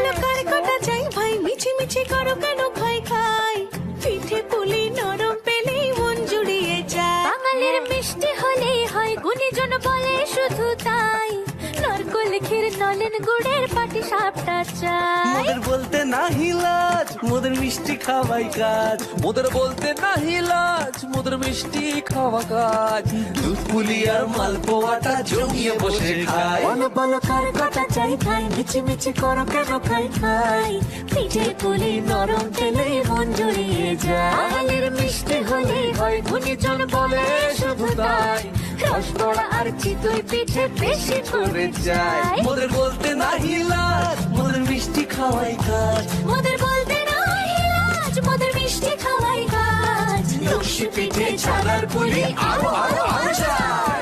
বলো কার কটা চাই ভাই, মিছি মিছি করো কেন খাই খাই, পিঠে পুলি নরম পেলেই মন জুড়িয়ে যায়। বাঙালির মিষ্টি হলেই হয়, গুণীজন বলে শুধু তাই, নারকোল ক্ষীর নলেন গুড়ের পাটি সাপটা চাই। মোদের বলতে নাহি লাজ, মোদের মিষ্টি খাওয়াই কাজ। মোদের বলতে নাহি লাজ, মোদের মিষ্টি খাওয়া কাজ। দুধ পুলি আর মালপোয়াটা জমিয়ে বসে খায়। বলো বলো কার কটা চাই ভাই, মিছি মিছি করো কেন খাই খাই, পিঠে পুলি নরম পেলেই মন জুড়িয়ে যায়। বাঙালির মিষ্টি হলেই হয়, গুণীজন বলে শুধু তাই, রসবড়া আর চিতই পিঠে বেশি করে যায়। মোদের বলতে নাহি লাজ, মোদের মিষ্টি খাওয়াই কাজ। মোদের বলতে নাই লাজ, মোদের মিষ্টি খাওয়াই কাজ। লক্ষ্মী পিঠে ছানার পুলি আরো আরো আরো চাই।